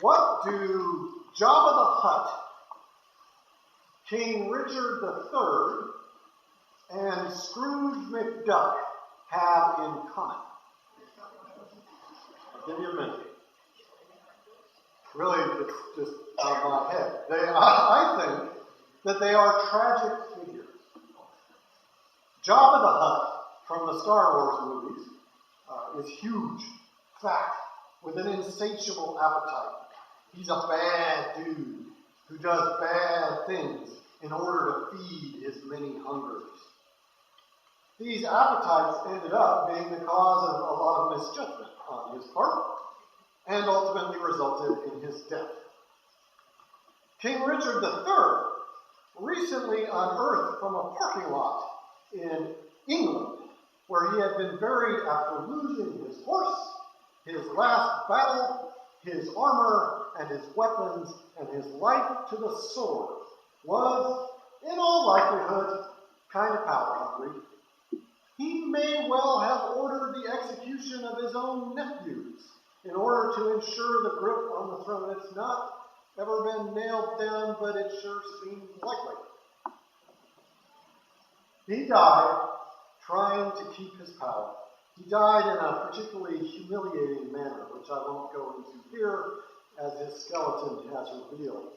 What do Jabba the Hutt, King Richard III, and Scrooge McDuck have in common? I'll give you a minute. Really, it's just out of my head. I think that they are tragic figures. Jabba the Hutt from the Star Wars movies is huge, fat, with an insatiable appetite. He's a bad dude who does bad things in order to feed his many hungers. These appetites ended up being the cause of a lot of misjudgment on his part, and ultimately resulted in his death. King Richard III recently unearthed from a parking lot in England, where he had been buried after losing his horse, his last battle, his armor, and his weapons, and his life to the sword, was, in all likelihood, kind of power hungry. He may well have ordered the execution of his own nephews in order to ensure the grip on the throne. It's not ever been nailed down, but it sure seems likely. He died trying to keep his power. He died in a particularly humiliating manner, which I won't go into here, as his skeleton has revealed.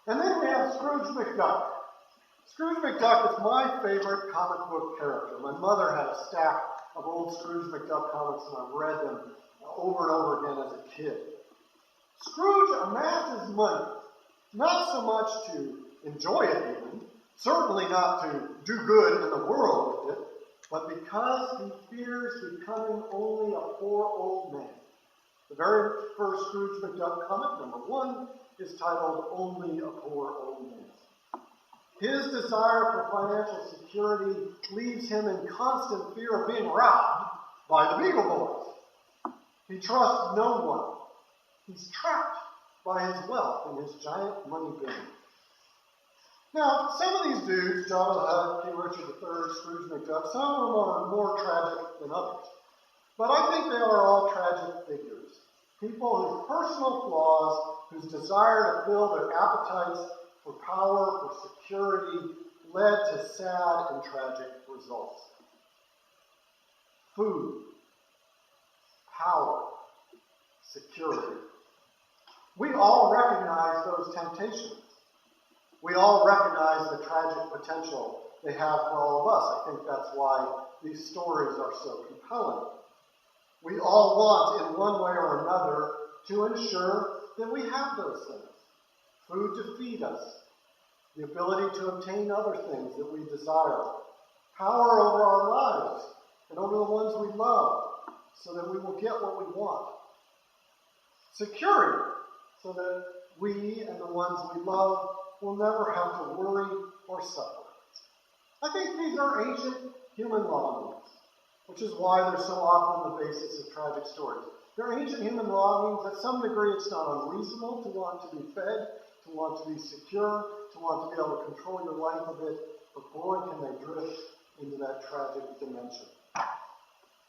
And then we have Scrooge McDuck. Scrooge McDuck is my favorite comic book character. My mother had a stack of old Scrooge McDuck comics, and I've read them over and over again as a kid. Scrooge amasses money, not so much to enjoy it even, certainly not to do good in the world with it, but because he fears becoming only a poor old man. The very first Scrooge McDuck comic, number 1, is titled Only a Poor Old Man. His desire for financial security leaves him in constant fear of being robbed by the Beagle Boys. He trusts no one. He's trapped by his wealth and his giant money bin. Now, some of these dudes, Jabba the Hutt, King Richard III, Scrooge McDuck, some of them are more tragic than others. But I think they are all tragic figures. People whose personal flaws, whose desire to fill their appetites for power, for security, led to sad and tragic results. Food, power, security. We all recognize those temptations. We all recognize the tragic potential they have for all of us. I think that's why these stories are so compelling. We all want, in one way or another, to ensure that we have those things. Food to feed us, the ability to obtain other things that we desire, power over our lives and over the ones we love, so that we will get what we want. Security, so that we and the ones we love will never have to worry or suffer. I think these are ancient human longings, which is why they're so often the basis of tragic stories. They're ancient human longings. At some degree, it's not unreasonable to want to be fed, to want to be secure, to want to be able to control your life a bit, but boy, can they drift into that tragic dimension.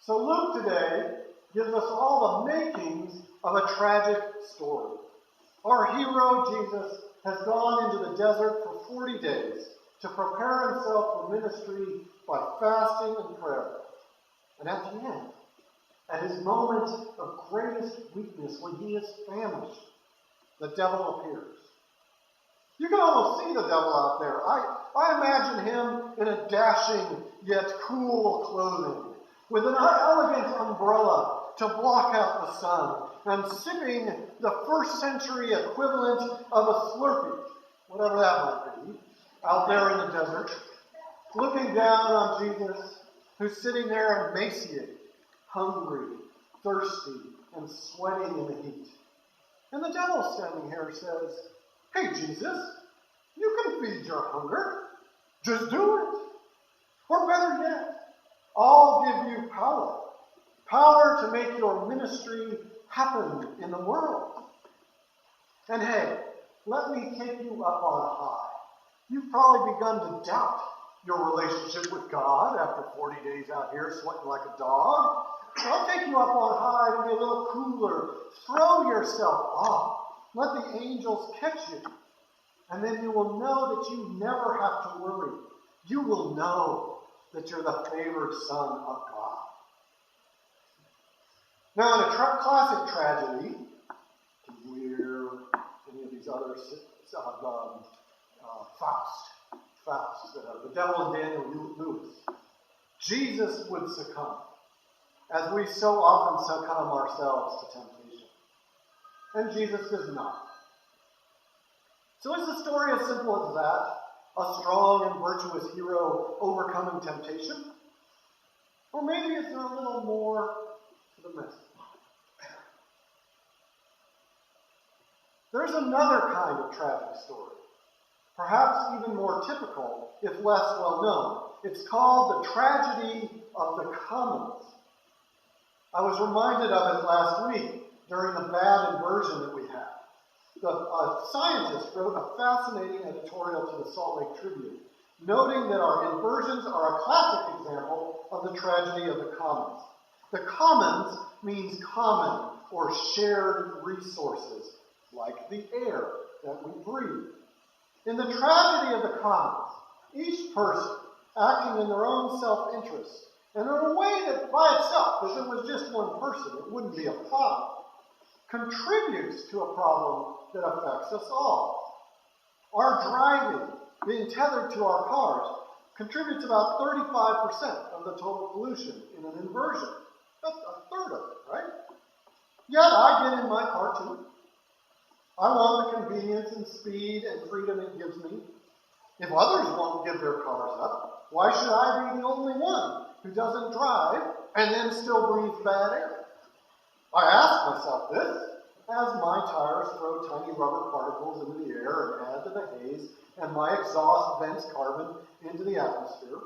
So Luke today gives us all the makings of a tragic story. Our hero, Jesus, has gone into the desert for 40 days to prepare himself for ministry by fasting and prayer. And at the end, at his moment of greatest weakness, when he is famished, the devil appears. You can almost see the devil out there. I imagine him in a dashing yet cool clothing, with an elegant umbrella to block out the sun, and sipping the first century equivalent of a Slurpee, whatever that might be, out there in the desert, looking down on Jesus, who's sitting there emaciated, hungry, thirsty, and sweating in the heat. And the devil standing here says, "Hey, Jesus, you can feed your hunger. Just do it. Or better yet, I'll give you power. Power to make your ministry happen in the world. And hey, let me take you up on high. You've probably begun to doubt your relationship with God after 40 days out here sweating like a dog. I'll take you up on high to be a little cooler. Throw yourself off. Let the angels catch you. And then you will know that you never have to worry. You will know that you're the favored son of God. Now, in a classic tragedy, Lear, any of these others, Faust, the devil and Daniel Lewis, Jesus would succumb, as we so often succumb ourselves to temptation. And Jesus does not. So is the story as simple as that? A strong and virtuous hero overcoming temptation? Or maybe is there a little more to the message? There's another kind of tragic story, perhaps even more typical, if less well known. It's called the tragedy of the commons. I was reminded of it last week during the bad inversion that we had. A scientist wrote a fascinating editorial to the Salt Lake Tribune, noting that our inversions are a classic example of the tragedy of the commons. The commons means common or shared resources, like the air that we breathe. In the tragedy of the commons, each person acting in their own self-interest, and in a way that by itself, if it was just one person, it wouldn't be a problem, contributes to a problem that affects us all. Our driving, being tethered to our cars, contributes about 35% of the total pollution in an inversion. That's a third of it, right? Yet I get in my car too. I want the convenience and speed and freedom it gives me. If others won't give their cars up, why should I be the only one who doesn't drive and then still breathes bad air? I ask myself this as my tires throw tiny rubber particles into the air and add to the haze, and my exhaust vents carbon into the atmosphere.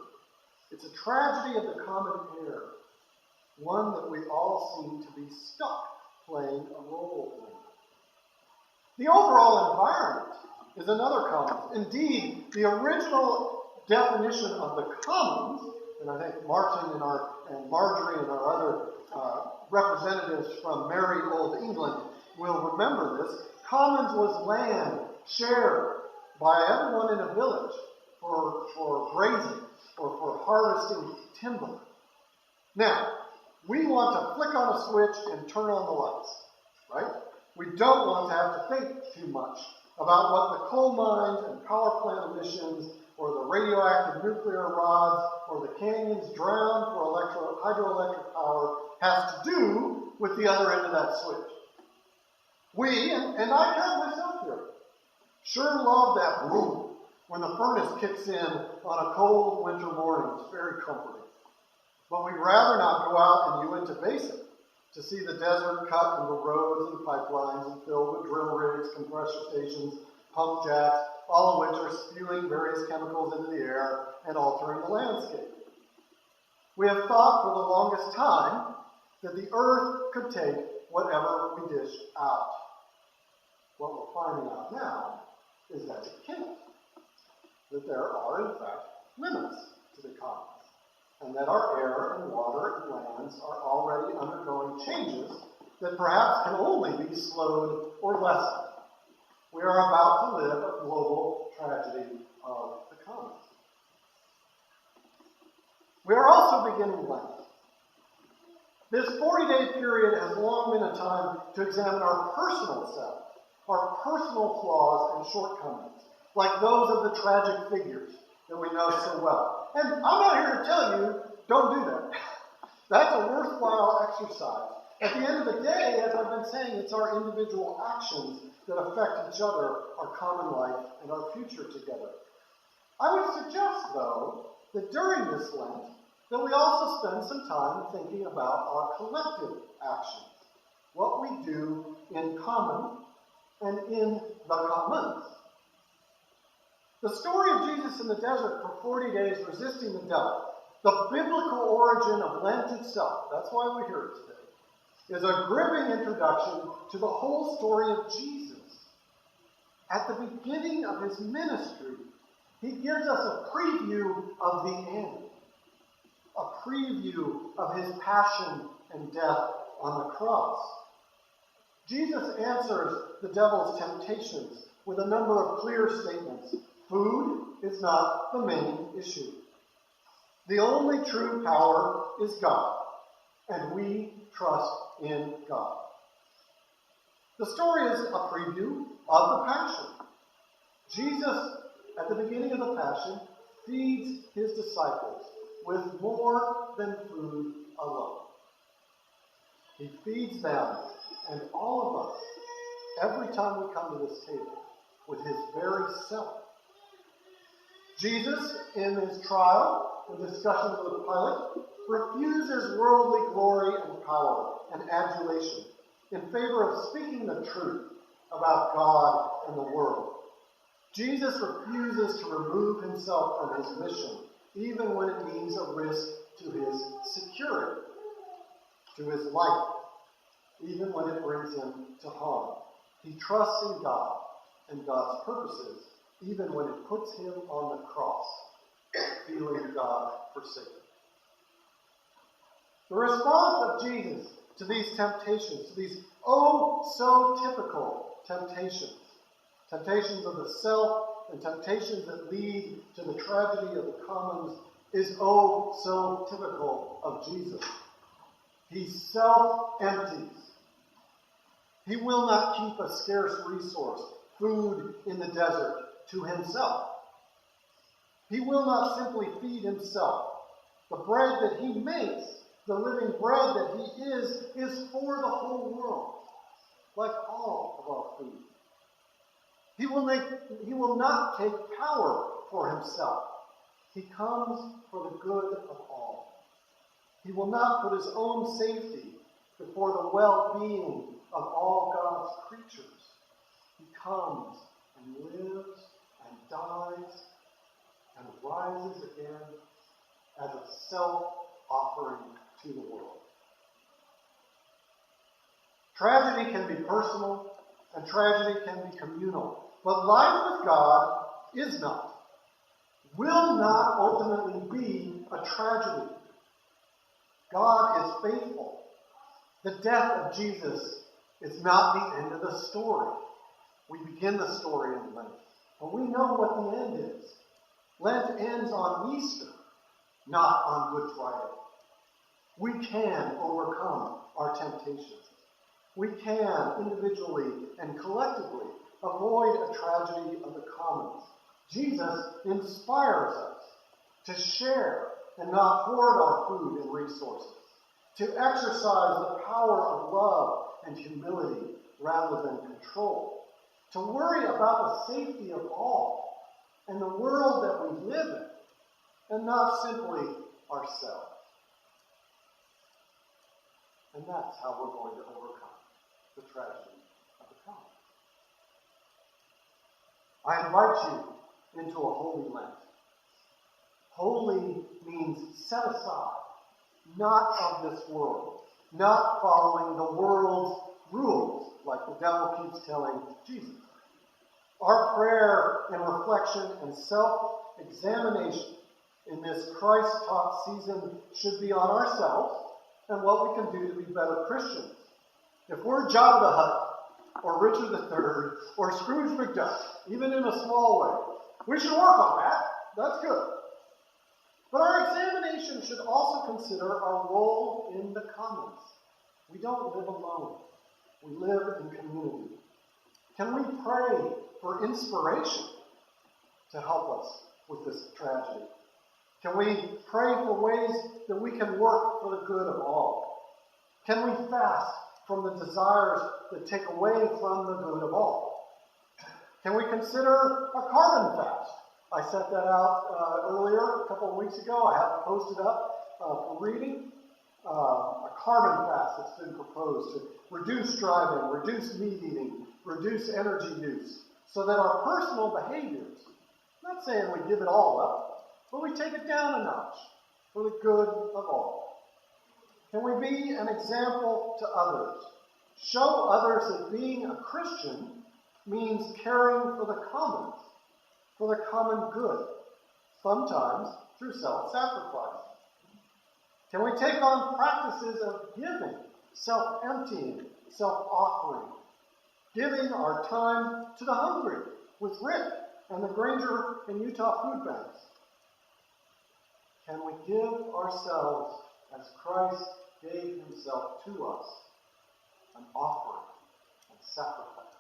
It's a tragedy of the common air, one that we all seem to be stuck playing a role in. The overall environment is another commons. Indeed, the original definition of the commons, and I think Martin and Marjorie and our other representatives from merry old England will remember this. Commons was land shared by everyone in a village for grazing or for harvesting timber. Now, we want to flick on a switch and turn on the lights, right? We don't want to have to think too much about what the coal mines and power plant emissions or the radioactive nuclear rods or the canyons drowned for hydroelectric power has to do with the other end of that switch. We, and I count myself here, sure love that boom when the furnace kicks in on a cold winter morning. It's very comforting. But we'd rather not go out in Uinta Basin to see the desert cut into roads and pipelines and filled with drill rigs, compressor stations, pump jacks, all of which are spewing various chemicals into the air and altering the landscape. We have thought for the longest time that the earth could take whatever we dish out. What we're finding out now is that it can't. That there are, in fact, limits to the commons. And that our air and water and lands are already undergoing changes that perhaps can only be slowed or lessened. We are about to live a global tragedy of the commons. We are also beginning Lent. This 40-day period has long been a time to examine our personal self, our personal flaws and shortcomings, like those of the tragic figures that we know so well. And I'm not here to tell you, don't do that. That's a worthwhile exercise. At the end of the day, as I've been saying, it's our individual actions that affect each other, our common life, and our future together. I would suggest, though, that during this Lent, that we also spend some time thinking about our collective actions, what we do in common and in the commons. The story of Jesus in the desert for 40 days resisting the devil, the biblical origin of Lent itself, that's why we're here today, is a gripping introduction to the whole story of Jesus. At the beginning of his ministry, he gives us a preview of the end, a preview of his passion and death on the cross. Jesus answers the devil's temptations with a number of clear statements. Food is not the main issue. The only true power is God, and we trust in God. The story is a preview of the Passion. Jesus, at the beginning of the Passion, feeds his disciples with more than food alone. He feeds them and all of us, every time we come to this table, with his very self. Jesus, in his trial, the discussions with Pilate, refuses worldly glory and power and adulation in favor of speaking the truth about God and the world. Jesus refuses to remove himself from his mission, even when it means a risk to his security, to his life, even when it brings him to harm. He trusts in God and God's purposes, even when it puts him on the cross, feeling God forsaken. The response of Jesus to these temptations, to these oh so typical temptations, temptations of the self and temptations that lead to the tragedy of the commons, is oh so typical of Jesus. He self-empties. He will not keep a scarce resource, food in the desert, to himself. He will not simply feed himself. The bread that he makes, the living bread that he is for the whole world, like all of our food. He will not take power for himself. He comes for the good of all. He will not put his own safety before the well-being of all God's creatures. He comes and lives and dies and rises again as a self-offering to the world. Tragedy can be personal and tragedy can be communal, but life with God is not, will not ultimately be a tragedy. God is faithful. The death of Jesus is not the end of the story. We begin the story in Lent, but we know what the end is. Lent ends on Easter, not on Good Friday. We can overcome our temptations. We can, individually and collectively, avoid a tragedy of the commons. Jesus inspires us to share and not hoard our food and resources, to exercise the power of love and humility rather than control, to worry about the safety of all and the world that we live in, and not simply ourselves. And that's how we're going to overcome the tragedy of the commons. I invite you into a holy Lent. Holy means set aside, not of this world, not following the world's rules, like the devil keeps telling Jesus. Our prayer and reflection and self-examination in this Christ-taught season should be on ourselves and what we can do to be better Christians. If we're Jabba the Hutt, or Richard III, or Scrooge McDuck, even in a small way, we should work on that. That's good. But our examination should also consider our role in the commons. We don't live alone. We live in community. Can we pray for inspiration to help us with this tragedy? Can we pray for ways that we can work for the good of all? Can we fast from the desires that take away from the good of all? Can we consider a carbon fast? I sent that out earlier, a couple of weeks ago. I have it posted up for reading. A carbon fast that's been proposed to reduce driving, reduce meat eating, reduce energy use, so that our personal behaviors, I'm not saying we give it all up, but we take it down a notch for the good of all. Can we be an example to others? Show others that being a Christian means caring for the commons, for the common good, sometimes through self-sacrifice. Can we take on practices of giving, self-emptying, self-offering, giving our time to the hungry with Rick and the Granger and Utah food banks? Can we give ourselves as Christ gave himself to us, an offering and sacrifice?